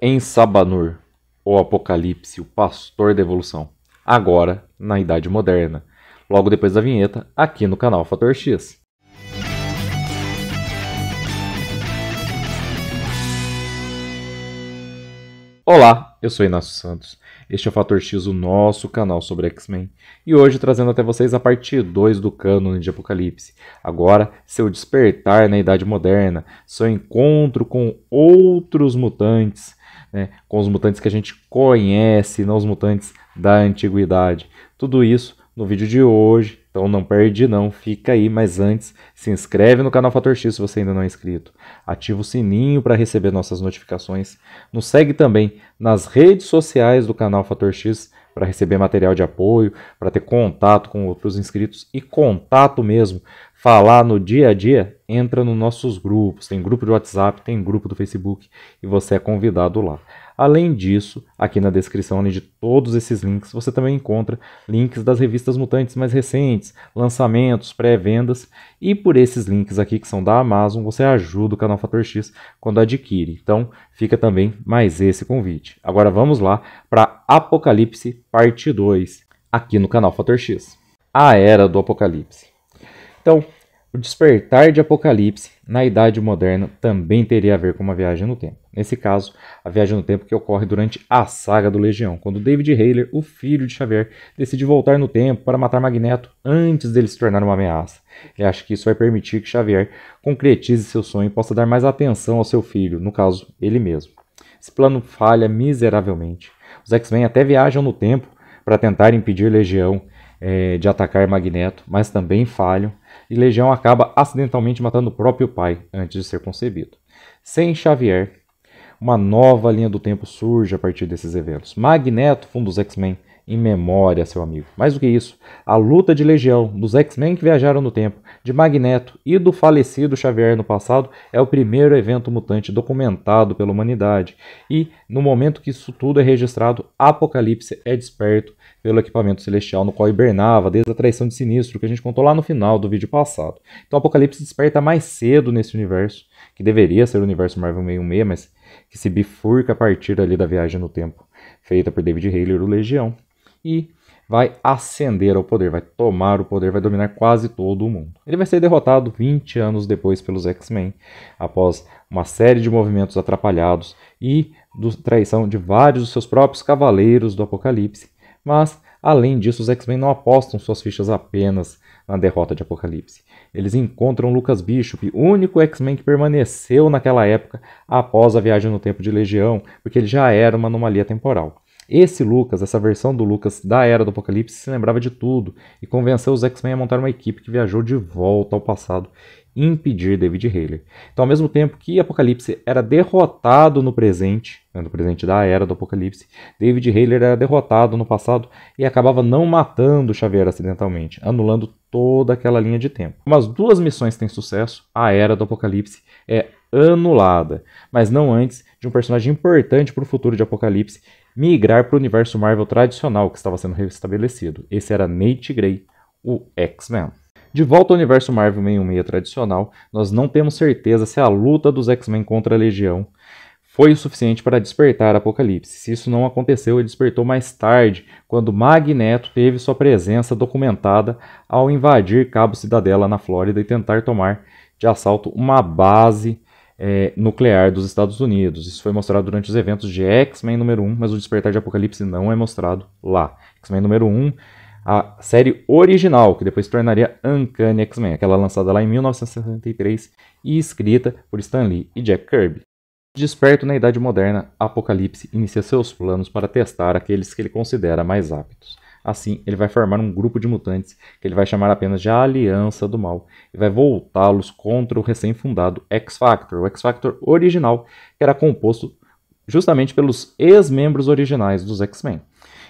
em Sabanur, o Apocalipse, o pastor da evolução, agora na Idade Moderna, logo depois da vinheta, aqui no canal Fator X. Olá, eu sou Inácio Santos, este é o Fator X, o nosso canal sobre X-Men, e hoje trazendo até vocês a parte 2 do cânone de Apocalipse. Agora, seu despertar na Idade Moderna, seu encontro com outros mutantes, com os mutantes que a gente conhece, não os mutantes da antiguidade. Tudo isso no vídeo de hoje, então não perde não, fica aí, mas antes se inscreve no canal Fator X se você ainda não é inscrito, ativa o sininho para receber nossas notificações, nos segue também nas redes sociais do canal Fator X para receber material de apoio, para ter contato com outros inscritos e contato mesmo, falar no dia a dia, entra nos nossos grupos, tem grupo de WhatsApp, tem grupo do Facebook e você é convidado lá. Além disso, aqui na descrição, além de todos esses links, você também encontra links das revistas mutantes mais recentes, lançamentos, pré-vendas, e por esses links aqui que são da Amazon, você ajuda o canal Fator X quando adquire. Então, fica também mais esse convite. Agora vamos lá para Apocalipse parte 2, aqui no canal Fator X. A Era do Apocalipse. Então, o despertar de Apocalipse na Idade Moderna também teria a ver com uma viagem no tempo. Nesse caso, a viagem no tempo que ocorre durante a saga do Legião, quando David Haller, o filho de Xavier, decide voltar no tempo para matar Magneto antes dele se tornar uma ameaça. E acho que isso vai permitir que Xavier concretize seu sonho e possa dar mais atenção ao seu filho, no caso, ele mesmo. Esse plano falha miseravelmente. Os X-Men até viajam no tempo para tentar impedir Legião de atacar Magneto, mas também falham, e Legião acaba acidentalmente matando o próprio pai antes de ser concebido. Sem Xavier, uma nova linha do tempo surge a partir desses eventos. Magneto funda os X-Men em memória a seu amigo. Mais do que isso, a luta de Legião, dos X-Men que viajaram no tempo, de Magneto e do falecido Xavier no passado, é o primeiro evento mutante documentado pela humanidade. E, no momento que isso tudo é registrado, Apocalipse é desperto pelo equipamento celestial no qual hibernava desde a traição de Sinistro, que a gente contou lá no final do vídeo passado. Então Apocalipse desperta mais cedo nesse universo, que deveria ser o universo Marvel 616, mas que se bifurca a partir ali da viagem no tempo, feita por David Haller, o Legião, e vai ascender ao poder, vai tomar o poder, vai dominar quase todo o mundo. Ele vai ser derrotado 20 anos depois pelos X-Men, após uma série de movimentos atrapalhados e traição de vários dos seus próprios cavaleiros do Apocalipse. Mas, além disso, os X-Men não apostam suas fichas apenas na derrota de Apocalipse. Eles encontram Lucas Bishop, o único X-Men que permaneceu naquela época após a viagem no tempo de Legião, porque ele já era uma anomalia temporal. Esse Lucas, essa versão do Lucas da Era do Apocalipse, se lembrava de tudo e convenceu os X-Men a montar uma equipe que viajou de volta ao passado e impedir David Haller. Então, ao mesmo tempo que Apocalipse era derrotado no presente da Era do Apocalipse, David Haller era derrotado no passado e acabava não matando Xavier acidentalmente, anulando toda aquela linha de tempo. Como as duas missões têm sucesso, a Era do Apocalipse é anulada, mas não antes de um personagem importante para o futuro de Apocalipse migrar para o universo Marvel tradicional que estava sendo restabelecido. Esse era Nate Grey, o X-Men. De volta ao universo Marvel 616 tradicional, nós não temos certeza se a luta dos X-Men contra a Legião foi o suficiente para despertar Apocalipse. Se isso não aconteceu, ele despertou mais tarde, quando Magneto teve sua presença documentada ao invadir Cabo Cidadela na Flórida e tentar tomar de assalto uma base nuclear dos Estados Unidos. Isso foi mostrado durante os eventos de X-Men número 1, mas o despertar de Apocalipse não é mostrado lá. X-Men número 1, a série original, que depois se tornaria Uncanny X-Men, aquela lançada lá em 1963 e escrita por Stan Lee e Jack Kirby. Desperto na Idade Moderna, Apocalipse inicia seus planos para testar aqueles que ele considera mais aptos. Assim, ele vai formar um grupo de mutantes que ele vai chamar apenas de Aliança do Mal e vai voltá-los contra o recém-fundado X-Factor, o X-Factor original, que era composto justamente pelos ex-membros originais dos X-Men.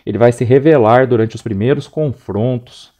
Ele vai se revelar durante os primeiros confrontos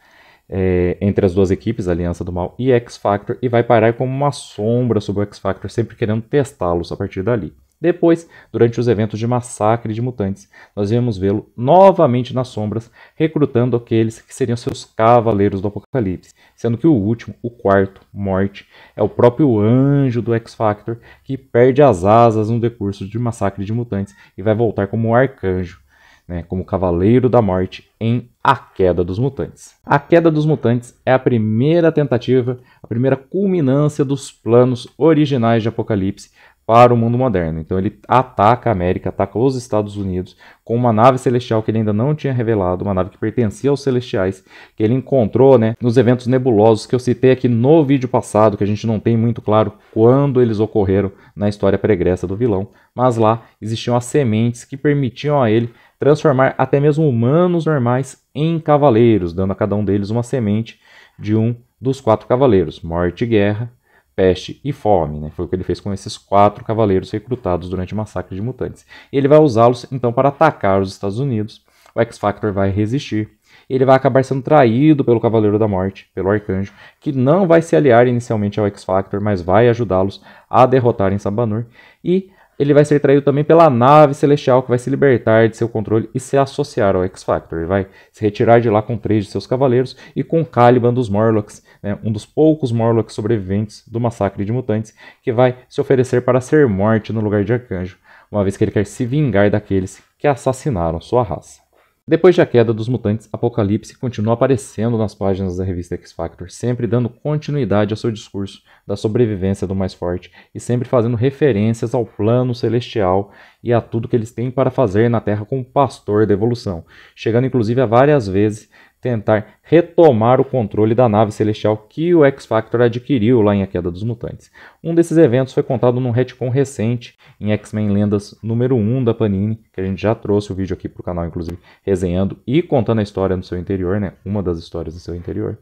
entre as duas equipes, Aliança do Mal e X-Factor, e vai parar como uma sombra sobre o X-Factor, sempre querendo testá-los a partir dali. Depois, durante os eventos de massacre de mutantes, nós vemos vê-lo novamente nas sombras, recrutando aqueles que seriam seus cavaleiros do Apocalipse, sendo que o último, o quarto, Morte, é o próprio anjo do X-Factor que perde as asas no decurso de massacre de mutantes e vai voltar como arcanjo, né, como Cavaleiro da Morte em A Queda dos Mutantes. A Queda dos Mutantes é a primeira tentativa, a primeira culminância dos planos originais de Apocalipse para o mundo moderno. Então ele ataca a América, ataca os Estados Unidos com uma nave celestial que ele ainda não tinha revelado, uma nave que pertencia aos Celestiais, que ele encontrou, né, nos eventos nebulosos que eu citei aqui no vídeo passado, que a gente não tem muito claro quando eles ocorreram na história pregressa do vilão, mas lá existiam as sementes que permitiam a ele transformar até mesmo humanos normais em cavaleiros, dando a cada um deles uma semente de um dos 4 cavaleiros, Morte e Guerra, Peste e Fome, né? Foi o que ele fez com esses 4 cavaleiros recrutados durante o massacre de mutantes. E ele vai usá-los então para atacar os Estados Unidos. O X-Factor vai resistir. Ele vai acabar sendo traído pelo Cavaleiro da Morte, pelo Arcanjo, que não vai se aliar inicialmente ao X-Factor, mas vai ajudá-los a derrotarem Sabanur. E ele vai ser traído também pela nave celestial, que vai se libertar de seu controle e se associar ao X-Factor. Ele vai se retirar de lá com 3 de seus cavaleiros e com Caliban dos Morlocks, né, um dos poucos Morlocks sobreviventes do massacre de mutantes, que vai se oferecer para ser morte no lugar de Arcanjo, uma vez que ele quer se vingar daqueles que assassinaram sua raça. Depois da queda dos mutantes, Apocalipse continua aparecendo nas páginas da revista X-Factor, sempre dando continuidade ao seu discurso da sobrevivência do mais forte e sempre fazendo referências ao plano celestial e a tudo que eles têm para fazer na Terra como pastor da evolução, chegando inclusive a várias vezes tentar retomar o controle da nave celestial que o X-Factor adquiriu lá em A Queda dos Mutantes. Um desses eventos foi contado num retcon recente em X-Men Lendas número 1 da Panini, que a gente já trouxe o vídeo aqui para o canal, inclusive, resenhando e contando a história no seu interior, né? Uma das histórias do seu interior.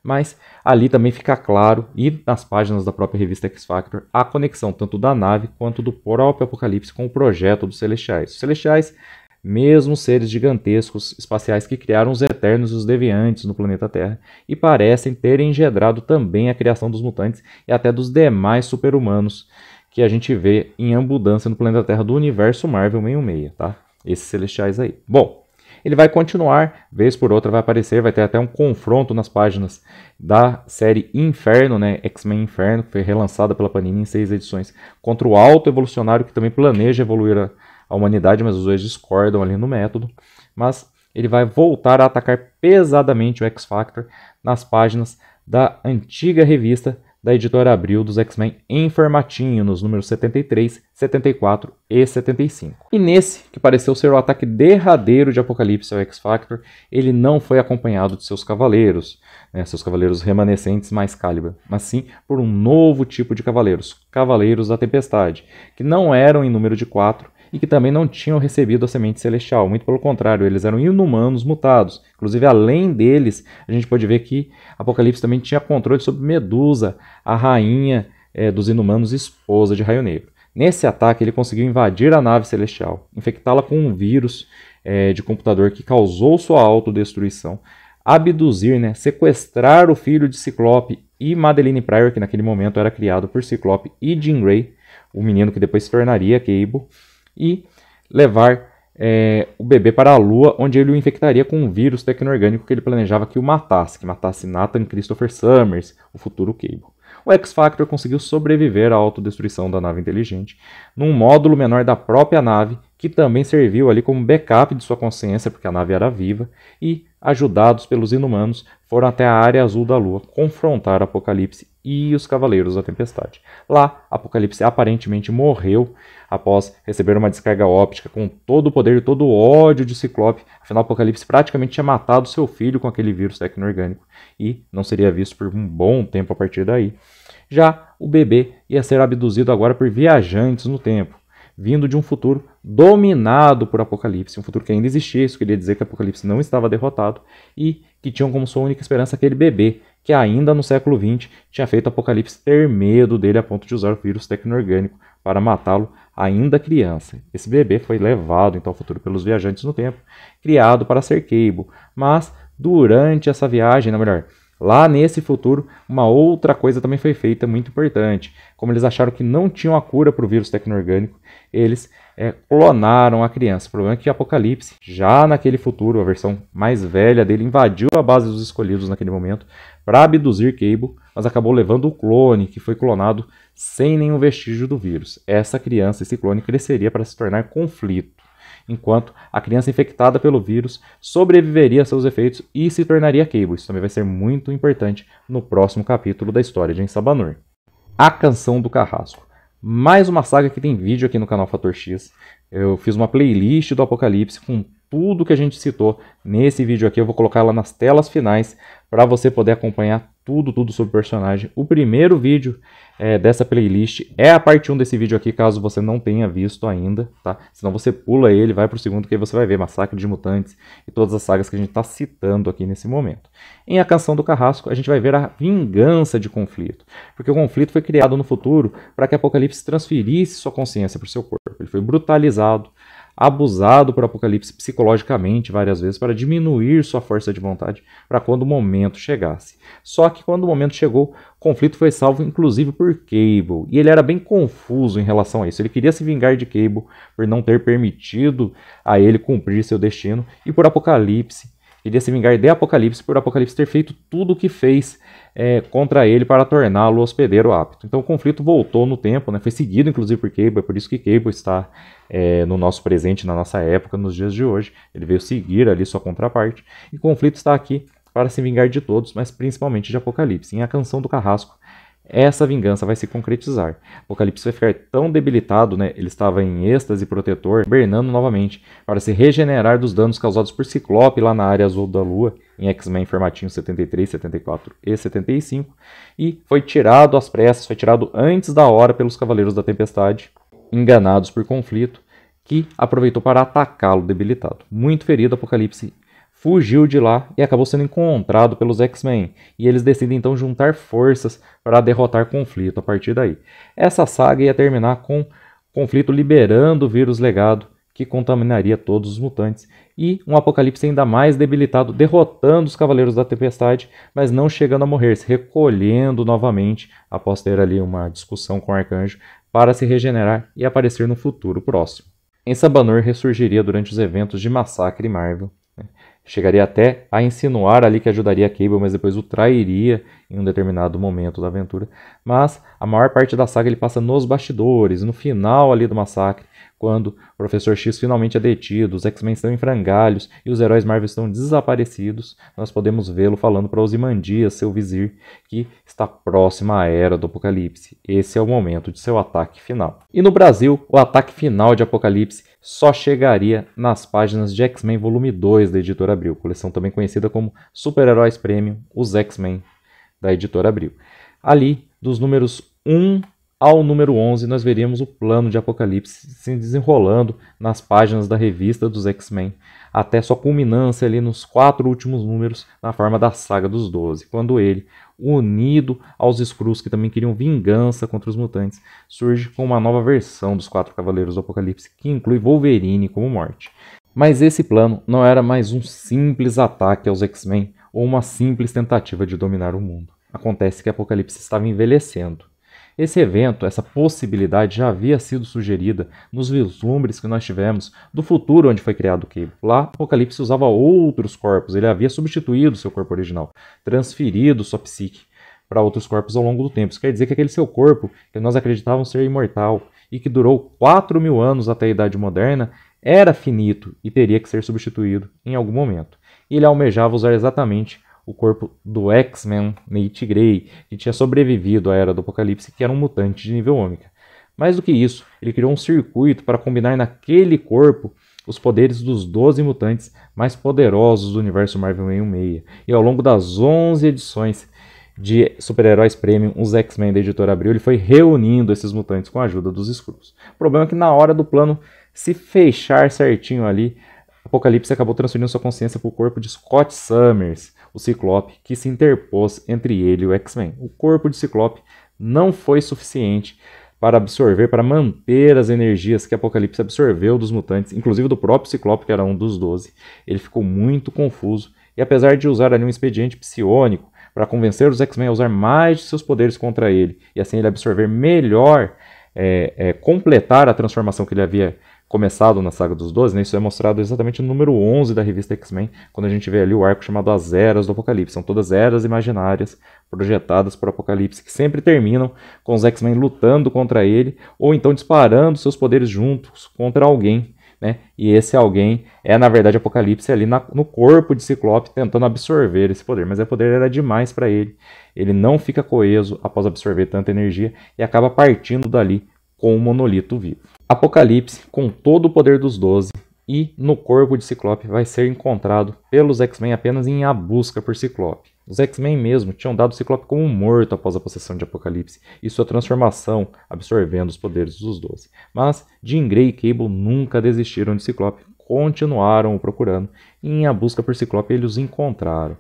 Mas ali também fica claro, e nas páginas da própria revista X-Factor, a conexão tanto da nave quanto do próprio Apocalipse com o projeto dos Celestiais. Os Celestiais, mesmo seres gigantescos espaciais que criaram os Eternos e os Deviantes no planeta Terra, e parecem terem engendrado também a criação dos mutantes e até dos demais super-humanos que a gente vê em abundância no planeta Terra do universo Marvel 66, tá? Esses Celestiais aí. Bom, ele vai continuar, vez por outra vai aparecer, vai ter até um confronto nas páginas da série Inferno, né? X-Men Inferno, que foi relançada pela Panini em 6 edições, contra o Alto Evolucionário, que também planeja evoluir a humanidade, mas os dois discordam ali no método. Mas ele vai voltar a atacar pesadamente o X-Factor nas páginas da antiga revista da editora Abril dos X-Men em formatinho, nos números 73, 74 e 75. E nesse, que pareceu ser o ataque derradeiro de Apocalipse ao X-Factor, ele não foi acompanhado de seus cavaleiros, né, seus cavaleiros remanescentes mais Caliban, mas sim por um novo tipo de cavaleiros, Cavaleiros da Tempestade, que não eram em número de 4, e que também não tinham recebido a semente celestial. Muito pelo contrário, eles eram inumanos mutados. Inclusive, além deles, a gente pode ver que Apocalipse também tinha controle sobre Medusa, a rainha dos inumanos, esposa de Raio Negro. Nesse ataque, ele conseguiu invadir a nave celestial, infectá-la com um vírus de computador que causou sua autodestruição, abduzir, né, sequestrar o filho de Ciclope e Madeline Pryor, que naquele momento era criado por Ciclope e Jean Grey, o menino que depois se tornaria Cable, e levar o bebê para a Lua, onde ele o infectaria com um vírus tecno-orgânico que ele planejava que matasse Nathan Christopher Summers, o futuro Cable. O X-Factor conseguiu sobreviver à autodestruição da nave inteligente num módulo menor da própria nave, que também serviu ali como backup de sua consciência, porque a nave era viva, e, ajudados pelos inumanos, foram até a área azul da Lua confrontar Apocalipse e os Cavaleiros da Tempestade. Lá, Apocalipse aparentemente morreu após receber uma descarga óptica com todo o poder e todo o ódio de Ciclope. Afinal, Apocalipse praticamente tinha matado seu filho com aquele vírus tecno-orgânico e não seria visto por um bom tempo a partir daí. Já o bebê ia ser abduzido agora por viajantes no tempo, vindo de um futuro dominado por Apocalipse, um futuro que ainda existia. Isso queria dizer que Apocalipse não estava derrotado e que tinham como sua única esperança aquele bebê, que ainda no século XX tinha feito Apocalipse ter medo dele a ponto de usar o vírus tecno-orgânico para matá-lo ainda criança. Esse bebê foi levado então ao futuro pelos viajantes no tempo, criado para ser Cable, mas durante essa viagem, Lá nesse futuro, uma outra coisa também foi feita muito importante. Como eles acharam que não tinham a cura para o vírus tecno-orgânico, eles clonaram a criança. O problema é que Apocalipse, já naquele futuro, a versão mais velha dele, invadiu a base dos escolhidos naquele momento para abduzir Cable, mas acabou levando o clone, que foi clonado sem nenhum vestígio do vírus. Essa criança, esse clone, cresceria para se tornar Conflito, enquanto a criança infectada pelo vírus sobreviveria a seus efeitos e se tornaria Cable. Isso também vai ser muito importante no próximo capítulo da história de Ensabanur. A Canção do Carrasco. Mais uma saga que tem vídeo aqui no canal Fator X. Eu fiz uma playlist do Apocalipse com tudo que a gente citou nesse vídeo aqui. Eu vou colocar ela nas telas finais para você poder acompanhar tudo sobre o personagem. O primeiro vídeo dessa playlist é a parte 1 desse vídeo aqui, caso você não tenha visto ainda, tá? Senão você pula ele, vai para o segundo, que aí você vai ver Massacre de Mutantes e todas as sagas que a gente está citando aqui nesse momento. Em A Canção do Carrasco, a gente vai ver a vingança de Conflito, porque o Conflito foi criado no futuro para que Apocalipse transferisse sua consciência para o seu corpo. Ele foi brutalizado, abusado por Apocalipse psicologicamente várias vezes para diminuir sua força de vontade para quando o momento chegasse. Só que quando o momento chegou, Conflito foi salvo inclusive por Cable, e ele era bem confuso em relação a isso. Ele queria se vingar de Cable por não ter permitido a ele cumprir seu destino, e por Apocalipse, queria se vingar de Apocalipse por Apocalipse ter feito tudo o que fez contra ele para torná-lo hospedeiro apto. Então o conflito voltou no tempo, né? Foi seguido inclusive por Cable, é por isso que Cable está no nosso presente, na nossa época, nos dias de hoje. Ele veio seguir ali sua contraparte, e o conflito está aqui para se vingar de todos, mas principalmente de Apocalipse. Em A Canção do Carrasco, essa vingança vai se concretizar. Apocalipse vai ficar tão debilitado, né? Ele estava em êxtase protetor, hibernando novamente, para se regenerar dos danos causados por Ciclope lá na área azul da Lua, em X-Men formatinho 73, 74 e 75, e foi tirado às pressas, foi tirado antes da hora pelos Cavaleiros da Tempestade, enganados por Conflito, que aproveitou para atacá-lo debilitado. Muito ferido, Apocalipse fugiu de lá e acabou sendo encontrado pelos X-Men, e eles decidem então juntar forças para derrotar Conflito a partir daí. Essa saga ia terminar com Conflito liberando o vírus legado que contaminaria todos os mutantes, e um Apocalipse ainda mais debilitado, derrotando os Cavaleiros da Tempestade, mas não chegando a morrer, se recolhendo novamente após ter ali uma discussão com o Arcanjo para se regenerar e aparecer no futuro próximo. Ensabanur ressurgiria durante os eventos de Massacre Marvel. Chegaria até a insinuar ali que ajudaria a Cable, mas depois o trairia em um determinado momento da aventura. Mas a maior parte da saga ele passa nos bastidores, no final ali do massacre, quando o Professor X finalmente é detido, os X-Men estão em frangalhos e os heróis Marvel estão desaparecidos. Nós podemos vê-lo falando para Ozymandias, seu vizir, que está próxima à Era do Apocalipse. Esse é o momento de seu ataque final. E no Brasil, o ataque final de Apocalipse só chegaria nas páginas de X-Men Volume 2 da Editora Abril, coleção também conhecida como Super-Heróis Premium, os X-Men da Editora Abril. Ali, dos números 1 ao número 11, nós veríamos o plano de Apocalipse se desenrolando nas páginas da revista dos X-Men, até sua culminância ali nos 4 últimos números, na forma da Saga dos 12, quando ele, unido aos Skrulls que também queriam vingança contra os mutantes, surge com uma nova versão dos 4 Cavaleiros do Apocalipse, que inclui Wolverine como morte. Mas esse plano não era mais um simples ataque aos X-Men ou uma simples tentativa de dominar o mundo. Acontece que Apocalipse estava envelhecendo. Esse evento, essa possibilidade já havia sido sugerida nos vislumbres que nós tivemos do futuro onde foi criado o Cable. Lá, Apocalipse usava outros corpos, ele havia substituído seu corpo original, transferido sua psique para outros corpos ao longo do tempo. Isso quer dizer que aquele seu corpo, que nós acreditávamos ser imortal e que durou 4.000 anos até a Idade Moderna, era finito e teria que ser substituído em algum momento. E ele almejava usar exatamente o corpo do X-Men Nate Grey, que tinha sobrevivido à Era do Apocalipse, que era um mutante de nível ômega. Mais do que isso, ele criou um circuito para combinar naquele corpo os poderes dos 12 mutantes mais poderosos do universo Marvel 616. E ao longo das 11 edições de Super-Heróis Premium, os X-Men da Editora Abril, ele foi reunindo esses mutantes com a ajuda dos Skrulls. O problema é que na hora do plano se fechar certinho ali, Apocalipse acabou transferindo sua consciência para o corpo de Scott Summers, o Ciclope, que se interpôs entre ele e o X-Men. O corpo de Ciclope não foi suficiente para absorver, para manter as energias que Apocalipse absorveu dos mutantes, inclusive do próprio Ciclope, que era um dos 12. Ele ficou muito confuso, e apesar de usar ali um expediente psiônico para convencer os X-Men a usar mais de seus poderes contra ele, e assim ele absorver melhor, completar a transformação que ele havia começado na Saga dos 12, né? Isso é mostrado exatamente no número 11 da revista X-Men, quando a gente vê ali o arco chamado As Eras do Apocalipse. São todas eras imaginárias projetadas por Apocalipse, que sempre terminam com os X-Men lutando contra ele, ou então disparando seus poderes juntos contra alguém, né? E esse alguém é, na verdade, Apocalipse ali no corpo de Ciclope, tentando absorver esse poder. Mas o poder era demais para ele. Ele não fica coeso após absorver tanta energia e acaba partindo dali com o monolito vivo. Apocalipse, com todo o poder dos 12 e no corpo de Ciclope, vai ser encontrado pelos X-Men apenas em A Busca por Ciclope. Os X-Men mesmo tinham dado Ciclope como morto após a possessão de Apocalipse e sua transformação, absorvendo os poderes dos 12. Mas Jean Grey e Cable nunca desistiram de Ciclope, continuaram o procurando e em A Busca por Ciclope eles o encontraram.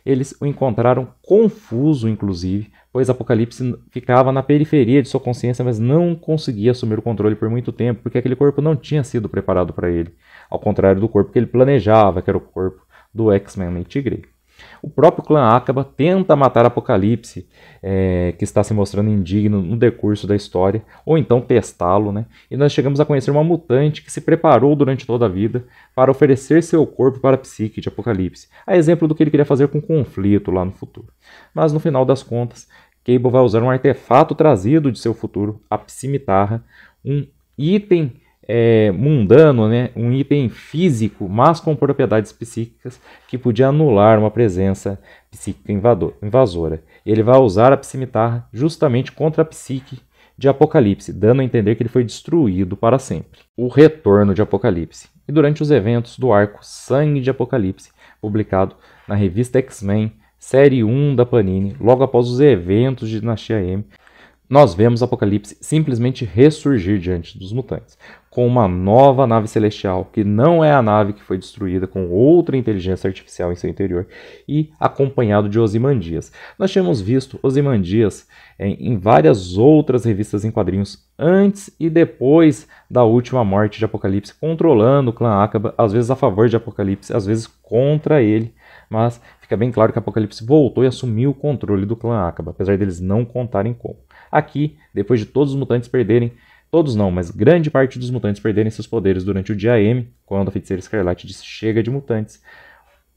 Eles o encontraram confuso, inclusive, pois Apocalipse ficava na periferia de sua consciência, mas não conseguia assumir o controle por muito tempo, porque aquele corpo não tinha sido preparado para ele, ao contrário do corpo que ele planejava, que era o corpo do X-Men Nate Grey. O próprio clã Acaba tenta matar Apocalipse, que está se mostrando indigno no decurso da história, ou então testá-lo, né? E nós chegamos a conhecer uma mutante que se preparou durante toda a vida para oferecer seu corpo para a psique de Apocalipse, a exemplo do que ele queria fazer com o conflito lá no futuro. Mas no final das contas, Cable vai usar um artefato trazido de seu futuro, a Psimitarra, um item mundano, né? Um item físico, mas com propriedades psíquicas que podia anular uma presença psíquica invasora. Ele vai usar a Psimitarra justamente contra a psique de Apocalipse, dando a entender que ele foi destruído para sempre. O retorno de Apocalipse. E durante os eventos do arco Sangue de Apocalipse, publicado na revista X-Men, série 1 da Panini, logo após os eventos de Dinastia M, nós vemos Apocalipse simplesmente ressurgir diante dos mutantes, com uma nova nave celestial, que não é a nave que foi destruída, com outra inteligência artificial em seu interior, e acompanhado de Ozymandias. Nós tínhamos visto Ozymandias em várias outras revistas em quadrinhos, antes e depois da última morte de Apocalipse, controlando o clã Acaba, às vezes a favor de Apocalipse, às vezes contra ele, mas fica bem claro que Apocalipse voltou e assumiu o controle do clã Acaba, apesar deles não contarem como. Aqui, depois de todos os mutantes perderem, todos não, mas grande parte dos mutantes perderem seus poderes durante o dia M, quando a Feiticeira Escarlate disse chega de mutantes,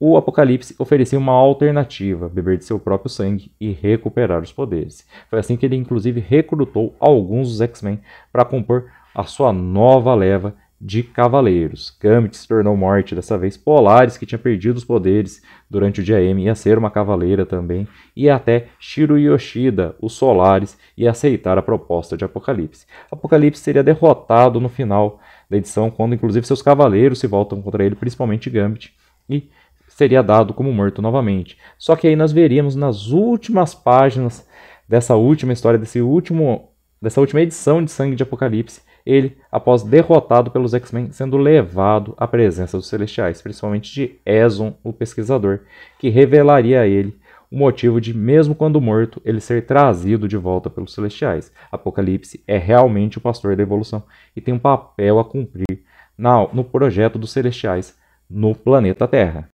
o Apocalipse oferecia uma alternativa, beber de seu próprio sangue e recuperar os poderes. Foi assim que ele inclusive recrutou alguns dos X-Men para compor a sua nova leva de cavaleiros. Gambit se tornou morte dessa vez, Polaris, que tinha perdido os poderes durante o dia M, ia ser uma cavaleira também, e até Shiro Yoshida, o Solaris, ia aceitar a proposta de Apocalipse. Apocalipse seria derrotado no final da edição, quando inclusive seus cavaleiros se voltam contra ele, principalmente Gambit, e seria dado como morto novamente. Só que aí nós veríamos nas últimas páginas dessa última história, dessa última edição de Sangue de Apocalipse, ele, após derrotado pelos X-Men, sendo levado à presença dos Celestiais, principalmente de Ezon, o pesquisador, que revelaria a ele o motivo de, mesmo quando morto, ele ser trazido de volta pelos Celestiais. Apocalipse é realmente o pastor da evolução e tem um papel a cumprir no projeto dos Celestiais no planeta Terra.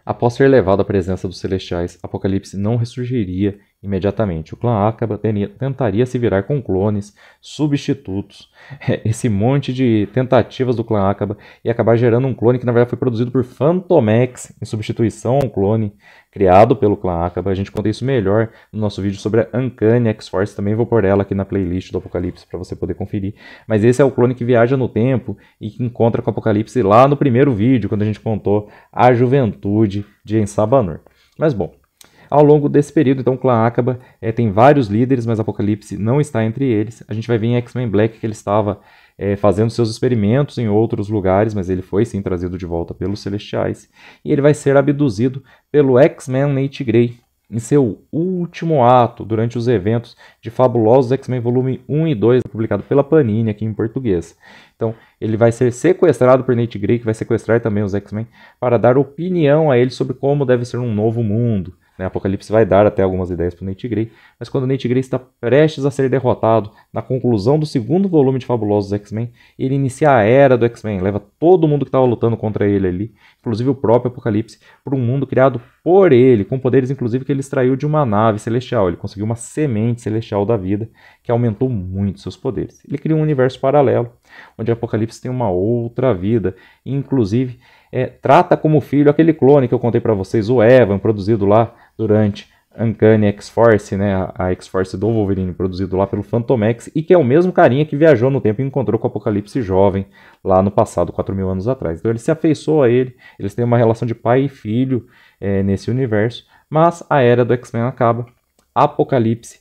Após ser levado à presença dos Celestiais, Apocalipse não ressurgiria imediatamente. O clã Acaba tentaria se virar com clones, substitutos, esse monte de tentativas do clã Acaba e acabar gerando um clone que na verdade foi produzido por Fantomex em substituição a um clone criado pelo clã Acaba. A gente conta isso melhor no nosso vídeo sobre a Uncanny X-Force, também vou pôr ela aqui na playlist do Apocalipse para você poder conferir. Mas esse é o clone que viaja no tempo e que encontra com o Apocalipse lá no primeiro vídeo, quando a gente contou a juventude de Ensabanur. Mas bom, ao longo desse período, então, o clã Acaba tem vários líderes, mas Apocalipse não está entre eles. A gente vai ver em X-Men Black que ele estava fazendo seus experimentos em outros lugares, mas ele foi sim trazido de volta pelos Celestiais. E ele vai ser abduzido pelo X-Men Nate Grey em seu último ato, durante os eventos de Fabulosos X-Men Volume 1 e 2, publicado pela Panini aqui em português. Então, ele vai ser sequestrado por Nate Grey, que vai sequestrar também os X-Men, para dar opinião a ele sobre como deve ser um novo mundo. Apocalipse vai dar até algumas ideias para o Nate Grey, mas quando o Nate Grey está prestes a ser derrotado, na conclusão do segundo volume de Fabulosos X-Men, ele inicia a Era do X-Men, leva todo mundo que estava lutando contra ele ali, inclusive o próprio Apocalipse, para um mundo criado por ele, com poderes inclusive que ele extraiu de uma nave celestial. Ele conseguiu uma semente celestial da vida que aumentou muito seus poderes. Ele cria um universo paralelo, onde Apocalipse tem uma outra vida, e inclusive trata como filho aquele clone que eu contei para vocês, o Evan, produzido lá durante Uncanny X-Force, né, a X-Force do Wolverine, produzido lá pelo Fantomex, e que é o mesmo carinha que viajou no tempo e encontrou com o Apocalipse jovem, lá no passado, 4.000 anos atrás. Então ele se afeiçoou a ele, eles têm uma relação de pai e filho nesse universo, mas a era do X-Men acaba, Apocalipse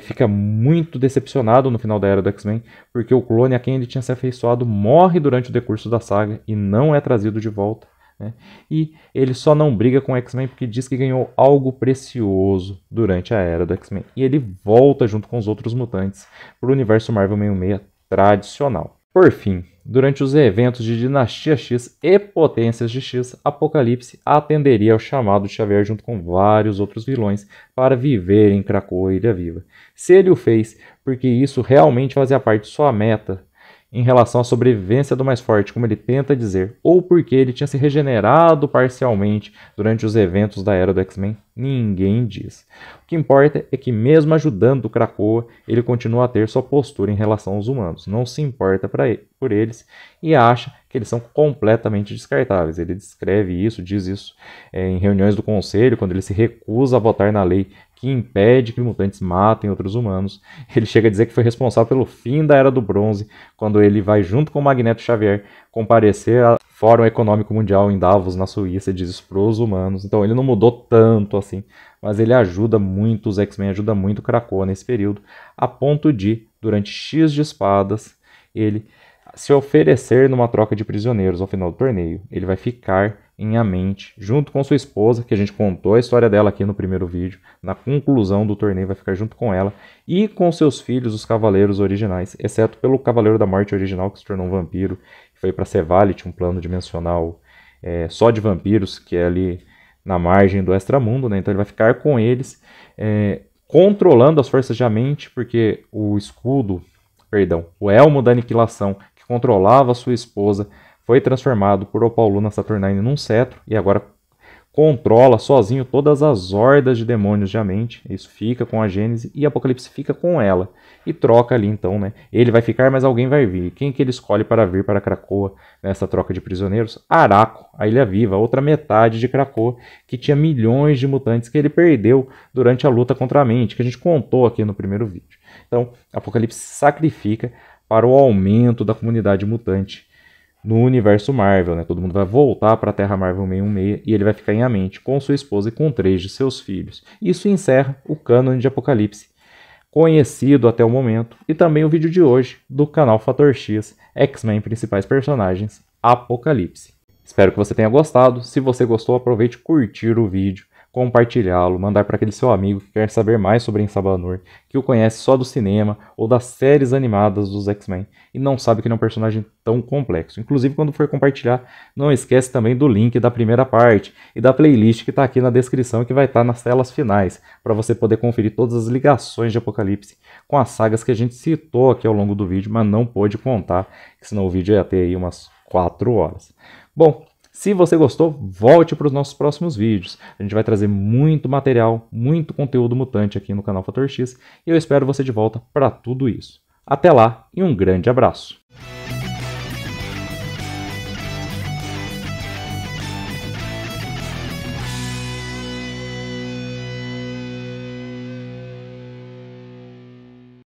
fica muito decepcionado no final da era do X-Men, porque o clone a quem ele tinha se afeiçoado morre durante o decurso da saga e não é trazido de volta. Né? E ele só não briga com o X-Men porque diz que ganhou algo precioso durante a era do X-Men. E ele volta junto com os outros mutantes para o universo Marvel 616 tradicional. Por fim, durante os eventos de Dinastia X e Potências de X, Apocalipse atenderia ao chamado de Xavier junto com vários outros vilões para viver em Krakoa Ilha Viva. Se ele o fez porque isso realmente fazia parte de sua meta em relação à sobrevivência do mais forte, como ele tenta dizer, ou porque ele tinha se regenerado parcialmente durante os eventos da Era do X-Men, ninguém diz. O que importa é que mesmo ajudando o Krakoa, ele continua a ter sua postura em relação aos humanos, não se importa por eles e acha que eles são completamente descartáveis. Ele descreve isso, diz isso em reuniões do Conselho, quando ele se recusa a votar na lei que impede que mutantes matem outros humanos. Ele chega a dizer que foi responsável pelo fim da Era do Bronze, quando ele vai junto com o Magneto Xavier comparecer ao Fórum Econômico Mundial em Davos, na Suíça, e diz isso para os humanos. Então ele não mudou tanto assim, mas ele ajuda muito os X-Men, ajuda muito o Krakoa nesse período, a ponto de, durante X de espadas, ele se oferecer numa troca de prisioneiros ao final do torneio. Ele vai ficar em A Mente, junto com sua esposa, que a gente contou a história dela aqui no primeiro vídeo. Na conclusão do torneio vai ficar junto com ela e com seus filhos, os Cavaleiros originais, exceto pelo Cavaleiro da Morte original, que se tornou um vampiro, que foi para Sevalit, um plano dimensional só de vampiros, que é ali na margem do extramundo, né? Então ele vai ficar com eles, controlando as forças de A Mente, porque o elmo da aniquilação, que controlava sua esposa, foi transformado por Opauluna Saturnine num cetro e agora controla sozinho todas as hordas de demônios de A Mente. Isso fica com a Gênese e Apocalipse fica com ela. E troca ali então, né? Ele vai ficar, mas alguém vai vir. Quem que ele escolhe para vir para Krakoa nessa troca de prisioneiros? Arakko, a Ilha Viva, outra metade de Krakoa, que tinha milhões de mutantes que ele perdeu durante a luta contra A Mente, que a gente contou aqui no primeiro vídeo. Então, Apocalipse se sacrifica para o aumento da comunidade mutante no universo Marvel, né? Todo mundo vai voltar para a Terra Marvel 616 e ele vai ficar em A Mente com sua esposa e com 3 de seus filhos. Isso encerra o cânone de Apocalipse, conhecido até o momento, e também o vídeo de hoje do canal Fator X, X-Men Principais Personagens, Apocalipse. Espero que você tenha gostado. Se você gostou, aproveite e curtir o vídeo, compartilhá-lo, mandar para aquele seu amigo que quer saber mais sobre Ensabanur, que o conhece só do cinema ou das séries animadas dos X-Men e não sabe que ele é um personagem tão complexo. Inclusive, quando for compartilhar, não esquece também do link da primeira parte e da playlist que está aqui na descrição e que vai estar nas telas finais, para você poder conferir todas as ligações de Apocalipse com as sagas que a gente citou aqui ao longo do vídeo, mas não pôde contar, senão o vídeo ia ter aí umas 4 horas. Bom, se você gostou, volte para os nossos próximos vídeos. A gente vai trazer muito material, muito conteúdo mutante aqui no canal Fator X e eu espero você de volta para tudo isso. Até lá e um grande abraço!